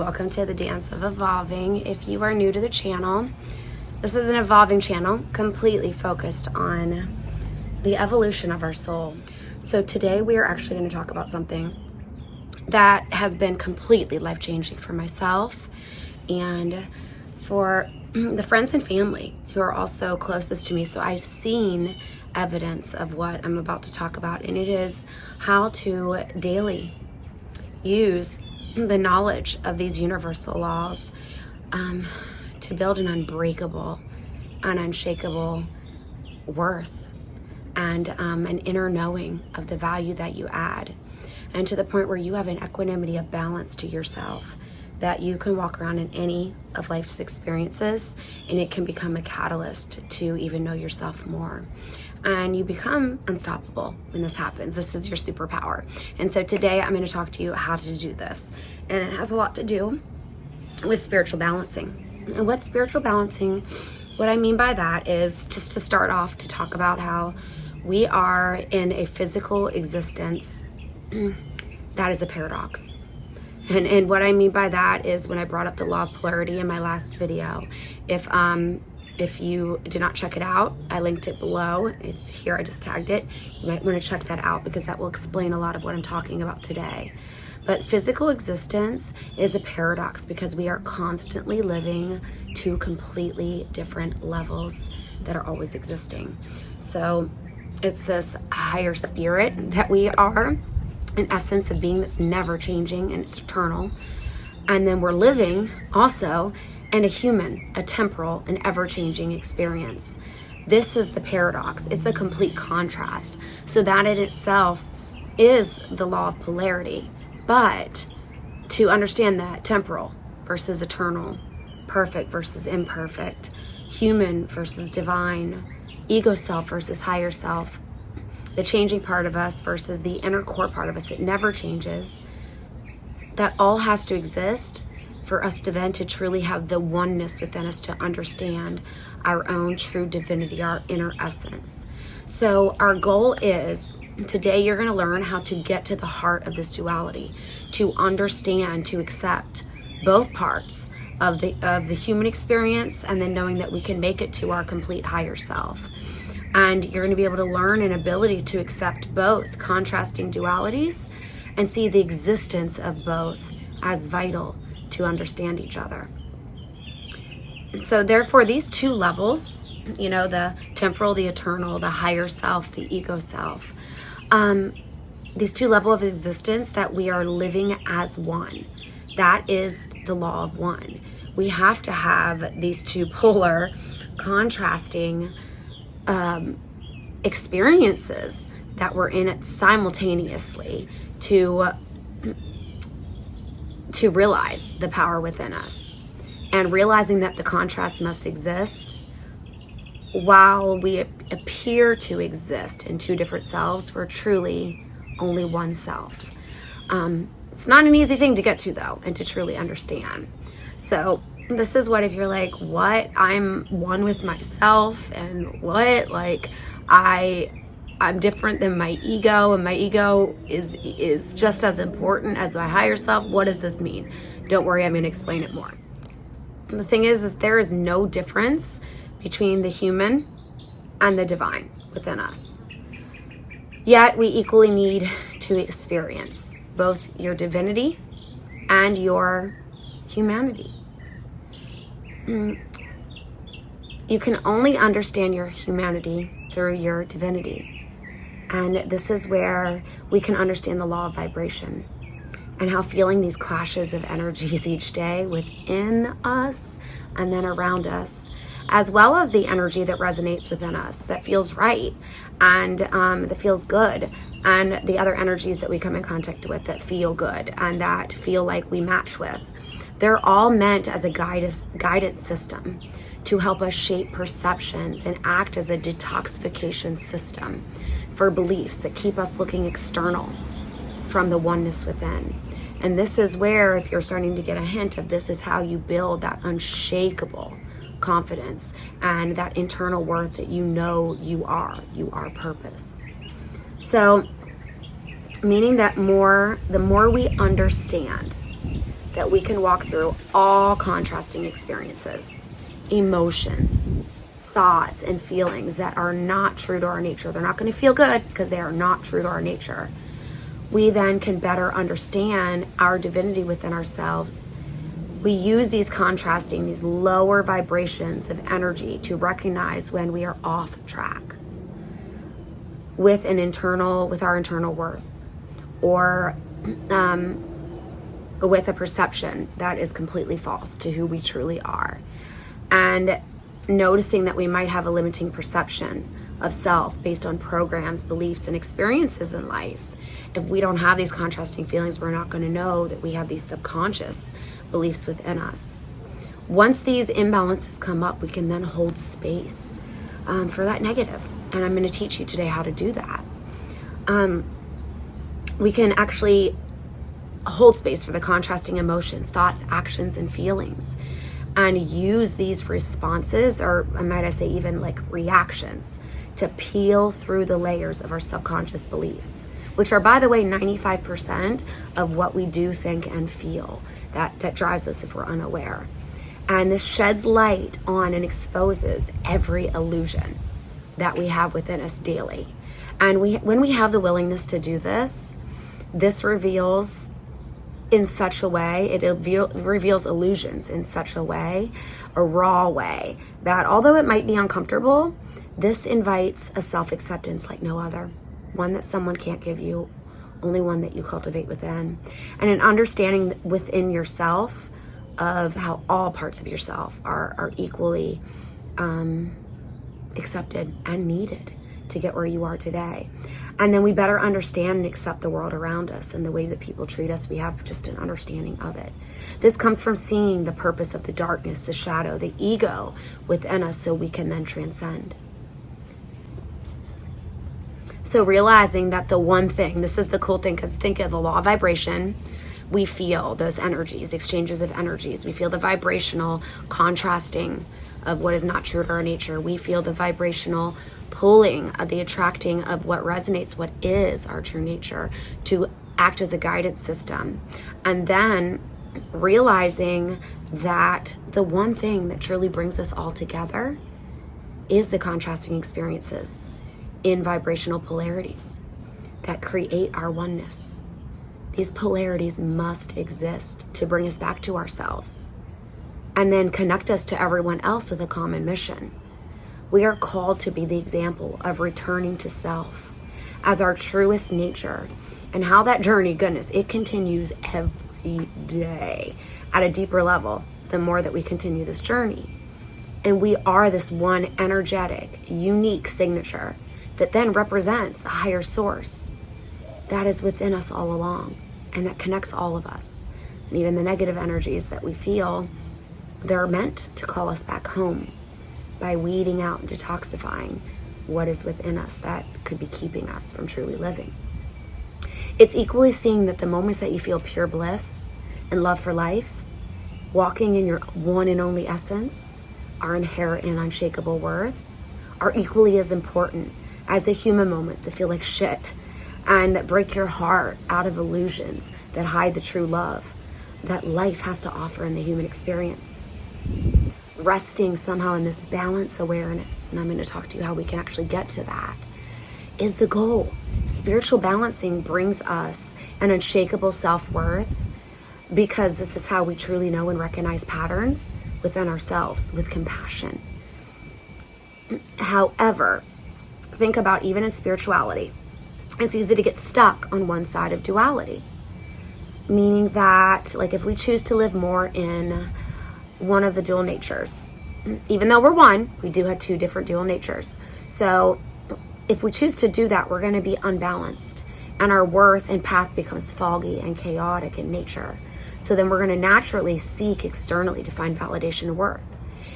Welcome to the Dance of Evolving. If you are new to the channel, this is an evolving channel completely focused on the evolution of our soul. So today we are actually going to talk about something that has been completely life-changing for myself and for the friends and family who are also closest to me. So I've seen evidence of what I'm about to talk about, and it is how to daily use the knowledge of these universal laws to build an unbreakable and unshakable worth and an inner knowing of the value that you add, and to the point where you have an equanimity, a balance to yourself, that you can walk around in any of life's experiences and it can become a catalyst to even know yourself more. And you become unstoppable when this happens. This is your superpower. And so today I'm going to talk to you how to do this. And it has a lot to do with spiritual balancing. And what spiritual balancing, what I mean by that is, just to start off, to talk about how we are in a physical existence that is a paradox. And what I mean by that is, when I brought up the law of polarity in my last video, if you did not check it out, I linked it below. It's here, I just tagged it. You might want to check that out because that will explain a lot of what I'm talking about today. But physical existence is a paradox because we are constantly living two completely different levels that are always existing. So it's this higher spirit that we are, an essence of being that's never changing and it's eternal. And then we're living also in a human, a temporal, an ever-changing experience. This is the paradox. It's a complete contrast. So that in itself is the law of polarity. But to understand that temporal versus eternal, perfect versus imperfect, human versus divine, ego self versus higher self, the changing part of us versus the inner core part of us that never changes, that all has to exist for us to then to truly have the oneness within us, to understand our own true divinity, our inner essence. So our goal is, today you're going to learn how to get to the heart of this duality, to understand, to accept both parts of the human experience, and then knowing that we can make it to our complete higher self. And you're going to be able to learn an ability to accept both contrasting dualities and see the existence of both as vital to understand each other. So therefore, these two levels, the temporal, the eternal, the higher self, the ego self, these two levels of existence that we are living as one, that is the law of one. We have to have these two polar, contrasting experiences that we're in it simultaneously to realize the power within us, and realizing that the contrast must exist while we appear to exist in two different selves. We're truly only one self. It's not an easy thing to get to, though, and to truly understand. So this is what, if you're like, what, I'm one with myself, and what, like, I'm different than my ego, and my ego is just as important as my higher self. What does this mean? Don't worry, I'm going to explain it more. And the thing is there is no difference between the human and the divine within us. Yet we equally need to experience both your divinity and your humanity. You can only understand your humanity through your divinity. And this is where we can understand the law of vibration, and how feeling these clashes of energies each day within us and then around us, as well as the energy that resonates within us, that feels right and that feels good, and the other energies that we come in contact with that feel good and that feel like we match with. They're all meant as a guidance system to help us shape perceptions and act as a detoxification system for beliefs that keep us looking external from the oneness within. And this is where, if you're starting to get a hint of this, is how you build that unshakable confidence and that internal worth that you are purpose. So meaning that the more we understand that we can walk through all contrasting experiences, emotions, thoughts, and feelings that are not true to our nature. They're not going to feel good because they are not true to our nature. We then can better understand our divinity within ourselves. We use these contrasting, these lower vibrations of energy to recognize when we are off track with our internal worth, or with a perception that is completely false to who we truly are. And noticing that we might have a limiting perception of self based on programs, beliefs, and experiences in life. If we don't have these contrasting feelings, we're not going to know that we have these subconscious beliefs within us. Once these imbalances come up, we can then hold space for that negative. And I'm going to teach you today how to do that. We can actually hold space for the contrasting emotions, thoughts, actions, and feelings, and use these responses, or might I say even like reactions, to peel through the layers of our subconscious beliefs, which are, by the way, 95% of what we do, think, and feel that drives us if we're unaware. And this sheds light on and exposes every illusion that we have within us daily. And when we have the willingness to do this, this reveals in such a way, it reveals illusions in such a way, a raw way, that although it might be uncomfortable, this invites a self-acceptance like no other. One that someone can't give you, only one that you cultivate within. And an understanding within yourself of how all parts of yourself are equally accepted and needed to get where you are today. And then we better understand and accept the world around us and the way that people treat us. We have just an understanding of it. This comes from seeing the purpose of the darkness, the shadow, the ego within us, so we can then transcend. So realizing that the one thing, this is the cool thing, because think of the law of vibration. We feel those energies, exchanges of energies. We feel the vibrational contrasting of what is not true to our nature. We feel the vibrational pulling of the attracting of what resonates, what is our true nature, to act as a guidance system. And then realizing that the one thing that truly brings us all together is the contrasting experiences in vibrational polarities that create our oneness. These polarities must exist to bring us back to ourselves and then connect us to everyone else with a common mission. We are called to be the example of returning to self as our truest nature, and how that journey, goodness, it continues every day at a deeper level the more that we continue this journey. And we are this one energetic, unique signature that then represents a higher source that is within us all along and that connects all of us. And even the negative energies that we feel, they're meant to call us back home by weeding out and detoxifying what is within us that could be keeping us from truly living. It's equally seeing that the moments that you feel pure bliss and love for life, walking in your one and only essence, our inherent and unshakable worth, are equally as important as the human moments that feel like shit and that break your heart out of illusions that hide the true love that life has to offer in the human experience. Resting somehow in this balance awareness, and I'm going to talk to you how we can actually get to that, is the goal. Spiritual balancing brings us an unshakable self-worth, because this is how we truly know and recognize patterns within ourselves with compassion. However, think about even in spirituality, it's easy to get stuck on one side of duality, meaning that, like, if we choose to live more in one of the dual natures, even though we're one, we do have two different dual natures. So if we choose to do that, we're going to be unbalanced, and our worth and path becomes foggy and chaotic in nature. So then we're going to naturally seek externally to find validation and worth.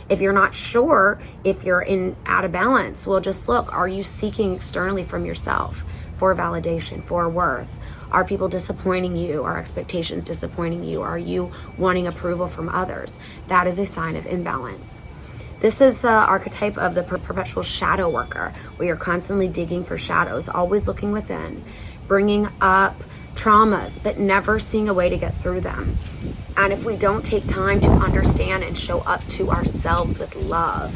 If you're not sure if you're out of balance, well, just look, are you seeking externally from yourself for validation, for worth? Are people disappointing you? Are expectations disappointing you? Are you wanting approval from others? That is a sign of imbalance. This is the archetype of the perpetual shadow worker, where you're constantly digging for shadows, always looking within, bringing up traumas, but never seeing a way to get through them. And if we don't take time to understand and show up to ourselves with love,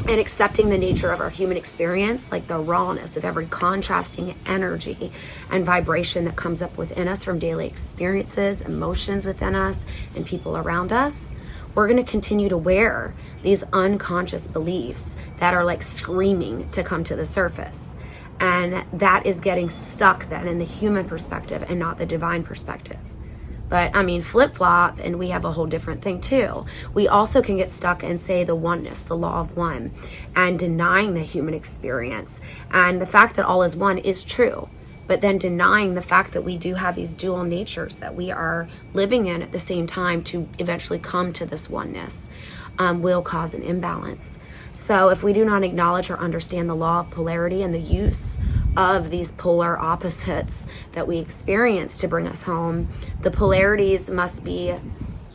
and accepting the nature of our human experience, like the rawness of every contrasting energy and vibration that comes up within us from daily experiences, emotions within us, and people around us, we're going to continue to wear these unconscious beliefs that are like screaming to come to the surface. And that is getting stuck then in the human perspective and not the divine perspective. But I mean, flip-flop, and we have a whole different thing too. We also can get stuck in, say, the oneness, the law of one, and denying the human experience. And the fact that all is one is true, but then denying the fact that we do have these dual natures that we are living in at the same time to eventually come to this oneness will cause an imbalance. So if we do not acknowledge or understand the law of polarity and the use of these polar opposites that we experience to bring us home, the polarities must be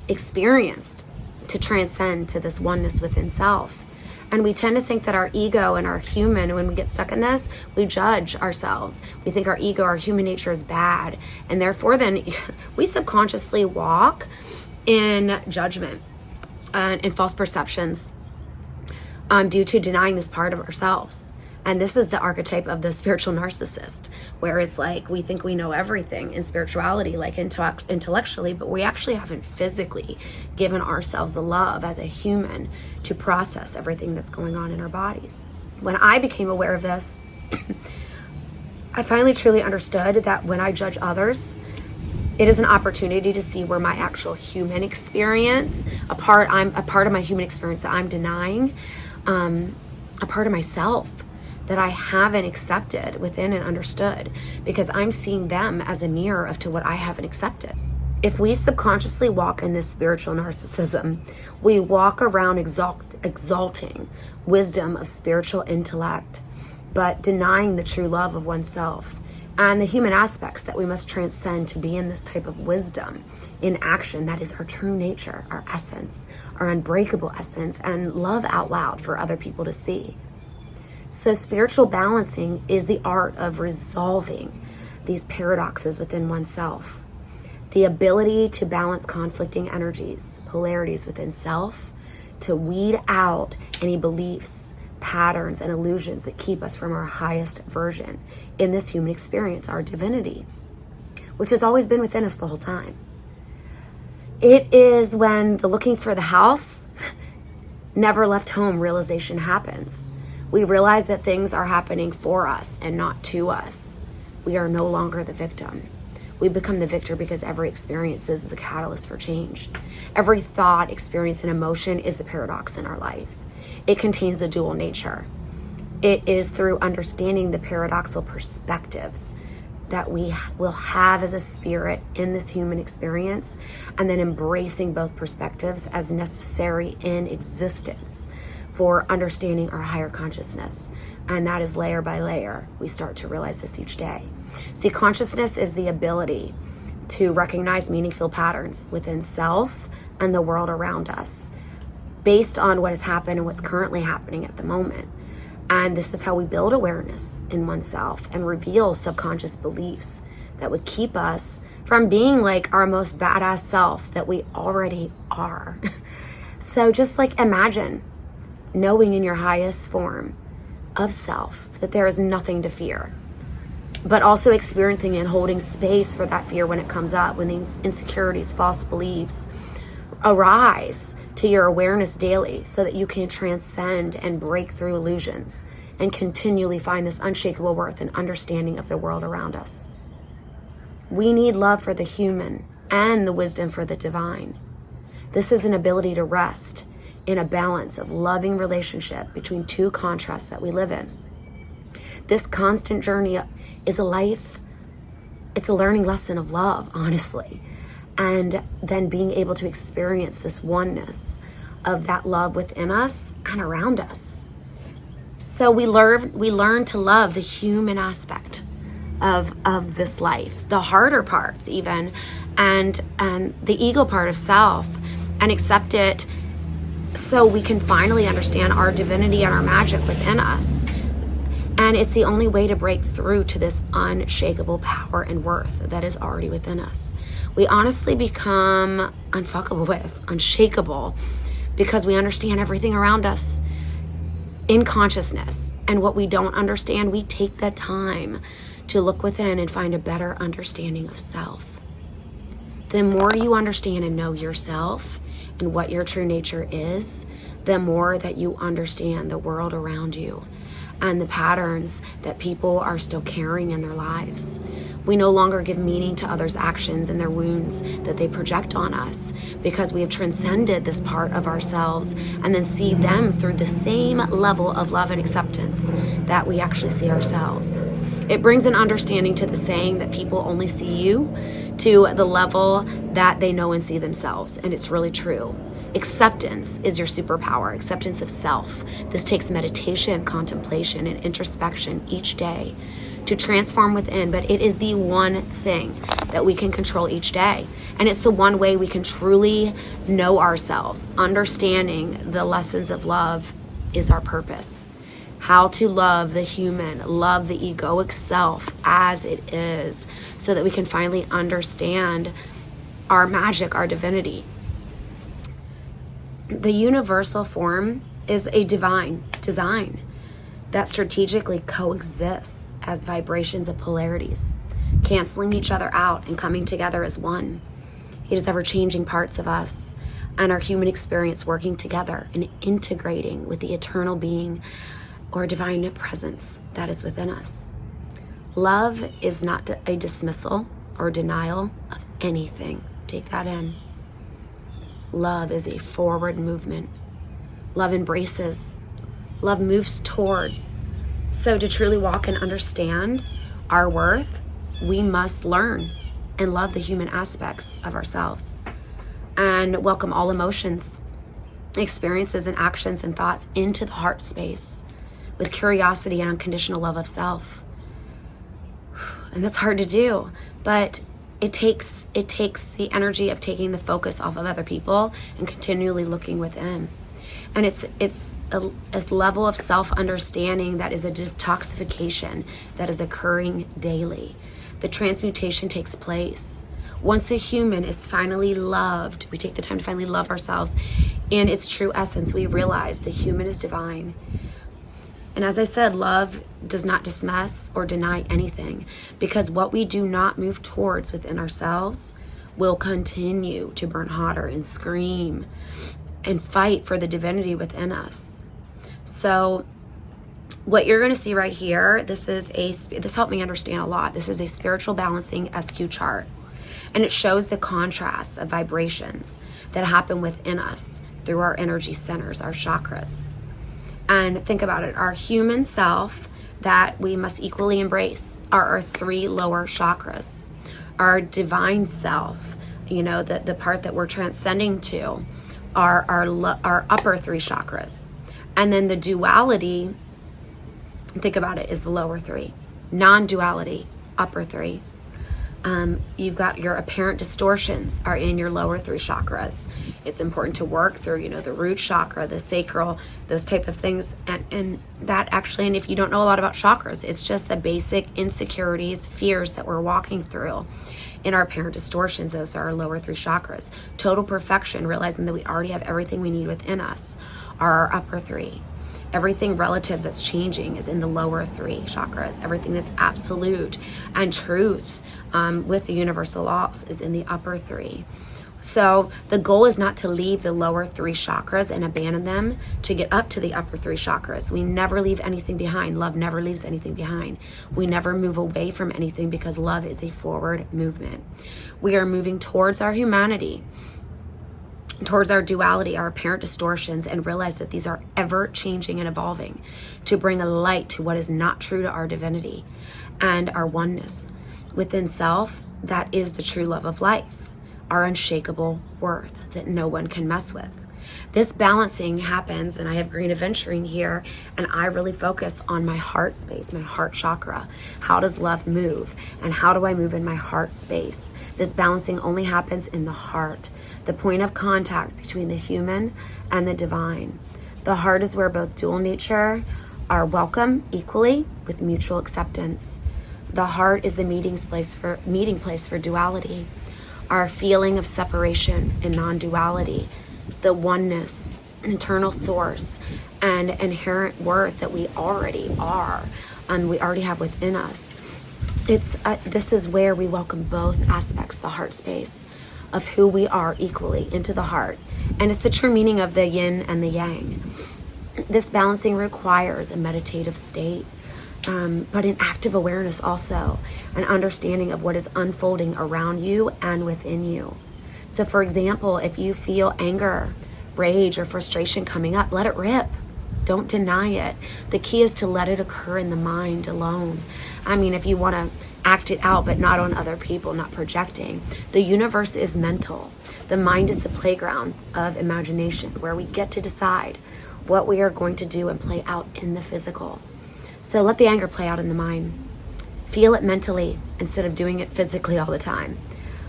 experienced to transcend to this oneness within self. And we tend to think that our ego and our human, when we get stuck in this, we judge ourselves. We think our ego, our human nature is bad. And therefore then we subconsciously walk in judgment and false perceptions due to denying this part of ourselves. And this is the archetype of the spiritual narcissist, where it's like we think we know everything in spirituality, like intellectually, but we actually haven't physically given ourselves the love as a human to process everything that's going on in our bodies. When I became aware of this, I finally truly understood that when I judge others, it is an opportunity to see where my actual human experience, a part of my human experience that I'm denying, a part of myself that I haven't accepted within and understood, because I'm seeing them as a mirror of to what I haven't accepted. If we subconsciously walk in this spiritual narcissism, we walk around exalting wisdom of spiritual intellect, but denying the true love of oneself and the human aspects that we must transcend to be in this type of wisdom in action. That is our true nature, our essence, our unbreakable essence, and love out loud for other people to see. So spiritual balancing is the art of resolving these paradoxes within oneself. The ability to balance conflicting energies, polarities within self, to weed out any beliefs, patterns, and illusions that keep us from our highest version in this human experience, our divinity, which has always been within us the whole time. It is when the looking for the house never left home realization happens. We realize that things are happening for us and not to us. We are no longer the victim. We become the victor because every experience is a catalyst for change. Every thought, experience, and emotion is a paradox in our life. It contains the dual nature. It is through understanding the paradoxical perspectives that we will have as a spirit in this human experience, and then embracing both perspectives as necessary in existence for understanding our higher consciousness. And that is layer by layer. We start to realize this each day. See, consciousness is the ability to recognize meaningful patterns within self and the world around us based on what has happened and what's currently happening at the moment. And this is how we build awareness in oneself and reveal subconscious beliefs that would keep us from being like our most badass self that we already are. So just like imagine knowing in your highest form of self that there is nothing to fear, but also experiencing and holding space for that fear when it comes up, when these insecurities, false beliefs arise to your awareness daily, so that you can transcend and break through illusions and continually find this unshakable worth and understanding of the world around us. We need love for the human and the wisdom for the divine. This is an ability to rest in a balance of loving relationship between two contrasts that we live in. This constant journey is a life, it's a learning lesson of love, honestly. And then being able to experience this oneness of that love within us and around us. So we learn to love the human aspect of this life, the harder parts even, and the ego part of self, and accept it so we can finally understand our divinity and our magic within us. And it's the only way to break through to this unshakable power and worth that is already within us. we honestly become unfuckable with, unshakable, because we understand everything around us in consciousness. And what we don't understand, we take the time to look within and find a better understanding of self. The more you understand and know yourself and what your true nature is, the more that you understand the world around you and the patterns that people are still carrying in their lives. We no longer give meaning to others' actions and their wounds that they project on us, because we have transcended this part of ourselves and then see them through the same level of love and acceptance that we actually see ourselves. It brings an understanding to the saying that people only see you to the level that they know and see themselves, and it's really true. Acceptance is your superpower, acceptance of self. This takes meditation, contemplation, and introspection each day to transform within, but it is the one thing that we can control each day. And it's the one way we can truly know ourselves. Understanding the lessons of love is our purpose. How to love the human, love the egoic self as it is, so that we can finally understand our magic, our divinity. The universal form is a divine design that strategically coexists as vibrations of polarities, canceling each other out and coming together as one. It is ever-changing parts of us and our human experience working together and integrating with the eternal being or divine presence that is within us. Love is not a dismissal or denial of anything. Take that in. Love is a forward movement. Love embraces. Love moves toward. So to truly walk and understand our worth, we must learn and love the human aspects of ourselves and welcome all emotions, experiences, and actions and thoughts into the heart space with curiosity and unconditional love of self. And that's hard to do, but it takes the energy of taking the focus off of other people and continually looking within. And it's a level of self-understanding that is a detoxification that is occurring daily. The transmutation takes place. Once the human is finally loved, we take the time to finally love ourselves in its true essence. We realize the human is divine. And as I said, love does not dismiss or deny anything, because what we do not move towards within ourselves will continue to burn hotter and scream and fight for the divinity within us. So what you're going to see right here, this helped me understand a lot. This is a spiritual balancing SQ chart, and it shows the contrast of vibrations that happen within us through our energy centers, our chakras. And think about it, our human self that we must equally embrace are our 3 lower chakras. Our divine self, the part that we're transcending to, are our upper 3 chakras. And then the duality, think about it, is the lower 3. Non-duality, upper 3. You've got your apparent distortions are in your lower 3 chakras. It's important to work through, the root chakra, the sacral, those type of things. And that actually, and if you don't know a lot about chakras, it's just the basic insecurities, fears that we're walking through in our apparent distortions. Those are our lower 3 chakras. Total perfection, realizing that we already have everything we need within us, are our upper 3. Everything relative that's changing is in the lower 3 chakras. Everything that's absolute and truth with the universal laws is in the upper 3. So the goal is not to leave the lower 3 chakras and abandon them to get up to the upper 3 chakras. We never leave anything behind. Love never leaves anything behind. We never move away from anything, because love is a forward movement. We are moving towards our humanity, towards our duality, our apparent distortions, and realize that these are ever changing and evolving to bring a light to what is not true to our divinity and our oneness within self. That is the true love of life, our unshakable worth that no one can mess with. This balancing happens, and I have green aventuring here, and I really focus on my heart space, my heart chakra. How does love move, and how do I move in my heart space? This balancing only happens in the heart, the point of contact between the human and the divine. The heart is where both dual nature are welcome equally with mutual acceptance. The heart is the meeting place for duality. our feeling of separation and non-duality, the oneness, eternal source, and inherent worth that we already are, and we already have within us. This is where we welcome both aspects, the heart space of who we are equally into the heart. And it's the true meaning of the yin and the yang. This balancing requires a meditative state, but an active awareness also, an understanding of what is unfolding around you and within you. So for example, if you feel anger, rage, or frustration coming up, let it rip. Don't deny it. The key is to let it occur in the mind alone. I mean, if you want to act it out, but not on other people, not projecting. The universe is mental. The mind is the playground of imagination where we get to decide what we are going to do and play out in the physical. So let the anger play out in the mind. Feel it mentally instead of doing it physically all the time.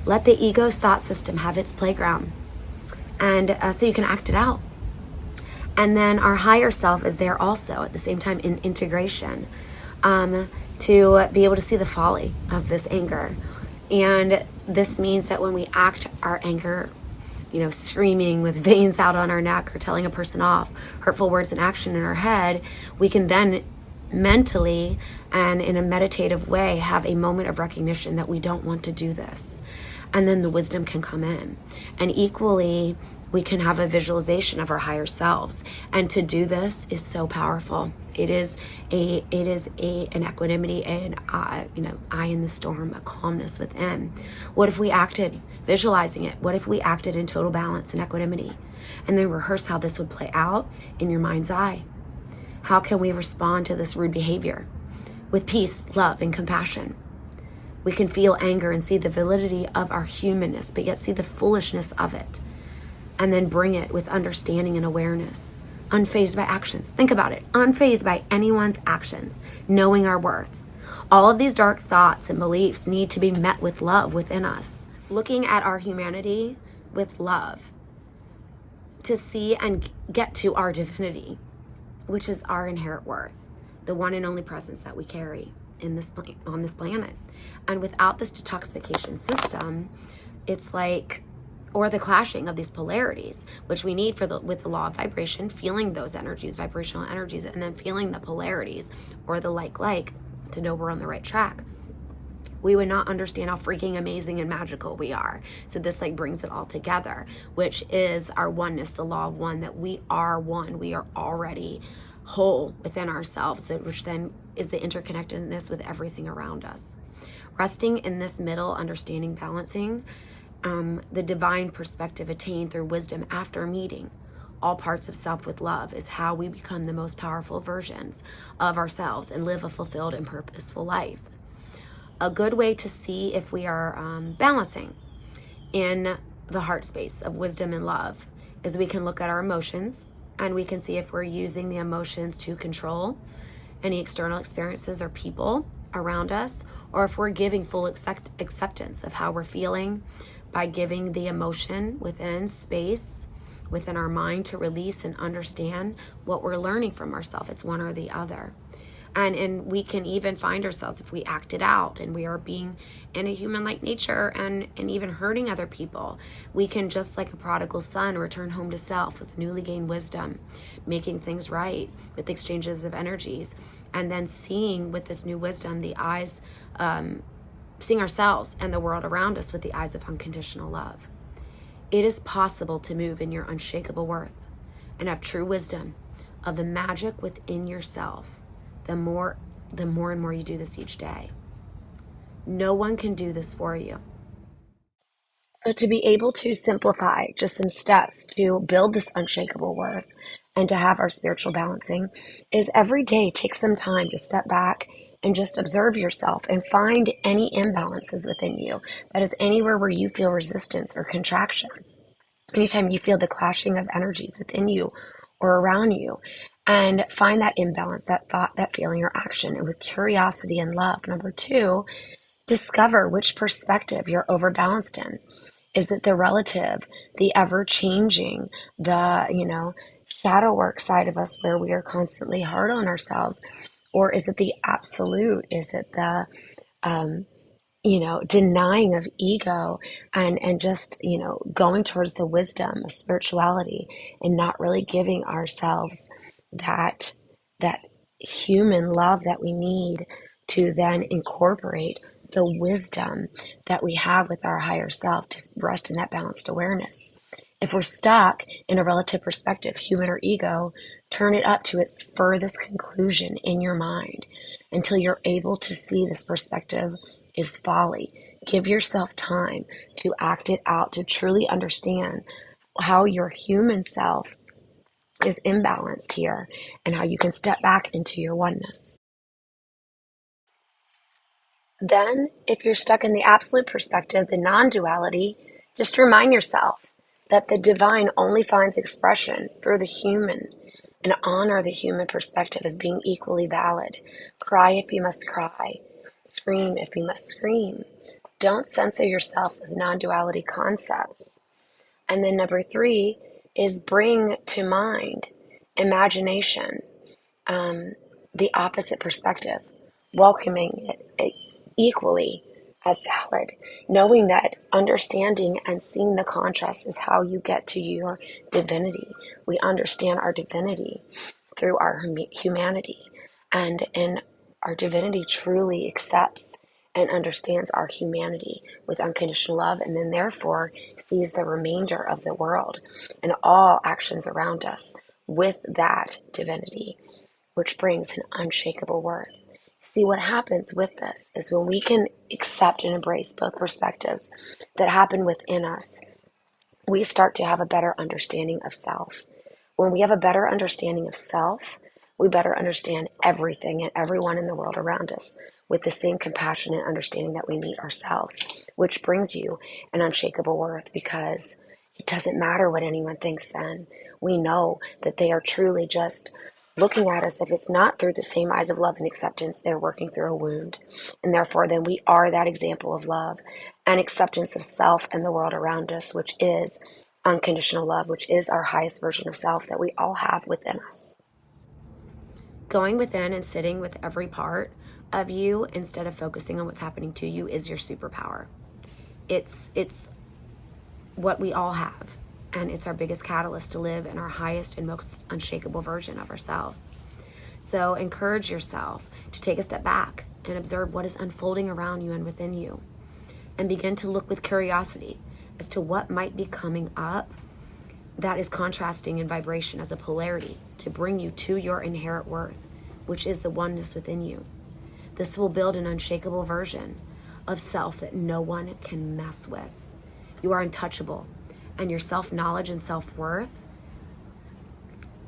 Let the ego's thought system have its playground, and so you can act it out. And then our higher self is there also at the same time in integration, to be able to see the folly of this anger. And this means that when we act our anger, screaming with veins out on our neck or telling a person off, hurtful words and action in our head, we can then mentally and in a meditative way have a moment of recognition that we don't want to do this. And then the wisdom can come in. And equally, we can have a visualization of our higher selves. And to do this is so powerful. It is an equanimity, an eye in the storm, a calmness within. What if we acted, visualizing it, what if we acted in total balance and equanimity? And then rehearse how this would play out in your mind's eye. How can we respond to this rude behavior with peace, love, and compassion? We can feel anger and see the validity of our humanness, but yet see the foolishness of it. And then bring it with understanding and awareness. Unfazed by actions. Think about it. Unfazed by anyone's actions. Knowing our worth. All of these dark thoughts and beliefs need to be met with love within us. Looking at our humanity with love. To see and get to our divinity, which is our inherent worth. The one and only presence that we carry on this planet. And without this detoxification system, it's like, or the clashing of these polarities, which we need with the law of vibration, feeling those energies, vibrational energies, and then feeling the polarities or the like to know we're on the right track. We would not understand how freaking amazing and magical we are. So this brings it all together, which is our oneness, the law of one, that we are one. We are already whole within ourselves, which then is the interconnectedness with everything around us. Resting in this middle understanding, balancing, the divine perspective attained through wisdom after meeting all parts of self with love is how we become the most powerful versions of ourselves and live a fulfilled and purposeful life. A good way to see if we are balancing in the heart space of wisdom and love is we can look at our emotions, and we can see if we're using the emotions to control any external experiences or people around us, or if we're giving full acceptance of how we're feeling by giving the emotion within space, within our mind to release and understand what we're learning from ourselves. It's one or the other. And we can even find ourselves, if we act it out and we are being in a human-like nature and even hurting other people, we can, just like a prodigal son, return home to self with newly gained wisdom, making things right with exchanges of energies, and then seeing with this new wisdom the eyes, seeing ourselves and the world around us with the eyes of unconditional love. It is possible to move in your unshakable worth and have true wisdom of the magic within yourself. The more and more you do this each day. No one can do this for you. So to be able to simplify just some steps to build this unshakable worth and to have our spiritual balancing is every day take some time to step back and just observe yourself and find any imbalances within you. That is anywhere where you feel resistance or contraction. Anytime you feel the clashing of energies within you or around you, and find that imbalance, that thought, that feeling, or action, and with curiosity and love. Number 2, discover which perspective you're overbalanced in. Is it the relative, the ever-changing, the, shadow work side of us where we are constantly hard on ourselves? Or is it the absolute? Is it the denying of ego and just, going towards the wisdom of spirituality and not really giving ourselves that that human love that we need to then incorporate the wisdom that we have with our higher self to rest in that balanced awareness. If we're stuck in a relative perspective, human or ego, turn it up to its furthest conclusion in your mind until you're able to see this perspective is folly. Give yourself time to act it out, to truly understand how your human self is imbalanced here and how you can step back into your oneness. Then, if you're stuck in the absolute perspective, the non-duality, just remind yourself that the divine only finds expression through the human, and honor the human perspective as being equally valid. Cry if you must cry. Scream if you must scream. Don't censor yourself with non-duality concepts. And then number 3 is bring to mind, imagination, the opposite perspective, welcoming it equally as valid, knowing that understanding and seeing the contrast is how you get to your divinity. We understand our divinity through our humanity, and our divinity truly accepts and understands our humanity with unconditional love, and then therefore sees the remainder of the world and all actions around us with that divinity, which brings an unshakable worth. See, what happens with this is when we can accept and embrace both perspectives that happen within us, we start to have a better understanding of self. When we have a better understanding of self, we better understand everything and everyone in the world around us with the same compassion and understanding that we meet ourselves, which brings you an unshakable worth, because it doesn't matter what anyone thinks then. We know that they are truly just looking at us. If it's not through the same eyes of love and acceptance, they're working through a wound. And therefore, then we are that example of love and acceptance of self and the world around us, which is unconditional love, which is our highest version of self that we all have within us. Going within and sitting with every part of you instead of focusing on what's happening to you is your superpower. It's what we all have, and it's our biggest catalyst to live in our highest and most unshakable version of ourselves. So encourage yourself to take a step back and observe what is unfolding around you and within you, and begin to look with curiosity as to what might be coming up that is contrasting in vibration as a polarity to bring you to your inherent worth, which is the oneness within you. This will build an unshakable version of self that no one can mess with. You are untouchable, and your self-knowledge and self-worth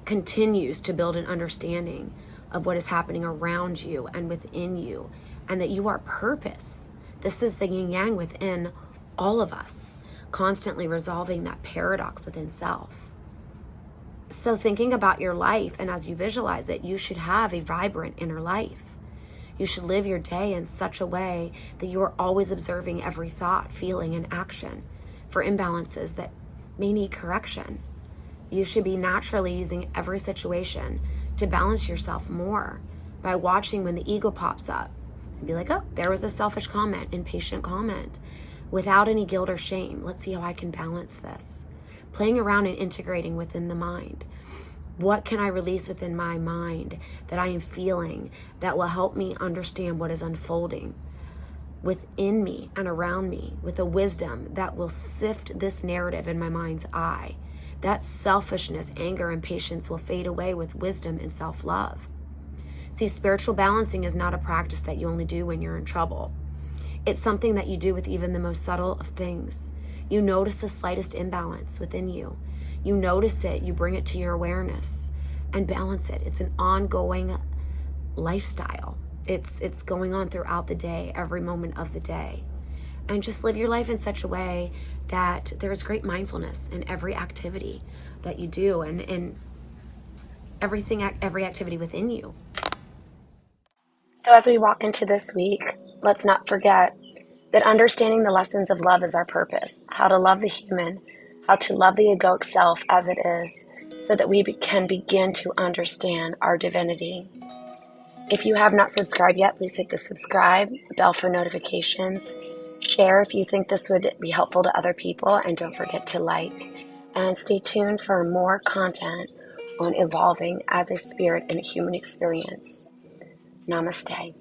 continues to build an understanding of what is happening around you and within you, and that you are purpose. This is the yin-yang within all of us, constantly resolving that paradox within self. So thinking about your life, and as you visualize it, you should have a vibrant inner life. You should live your day in such a way that you are always observing every thought, feeling, and action for imbalances that may need correction. You should be naturally using every situation to balance yourself more by watching when the ego pops up and be like, oh, there was a selfish comment, impatient comment, without any guilt or shame. Let's see how I can balance this. Playing around and integrating within the mind. What can I release within my mind that I am feeling that will help me understand what is unfolding within me and around me with a wisdom that will sift this narrative in my mind's eye? That selfishness, anger, and patience will fade away with wisdom and self-love. See, spiritual balancing is not a practice that you only do when you're in trouble. It's something that you do with even the most subtle of things. You notice the slightest imbalance within you. You notice it, you bring it to your awareness and balance it. It's an ongoing lifestyle. It's going on throughout the day, every moment of the day. And just live your life in such a way that there is great mindfulness in every activity that you do, and every activity within you. So as we walk into this week, let's not forget that understanding the lessons of love is our purpose, how to love the human, how to love the egoic self as it is, so that we can begin to understand our divinity. If you have not subscribed yet, please hit the subscribe, bell for notifications, share if you think this would be helpful to other people, and don't forget to like. And stay tuned for more content on evolving as a spirit in a human experience. Namaste.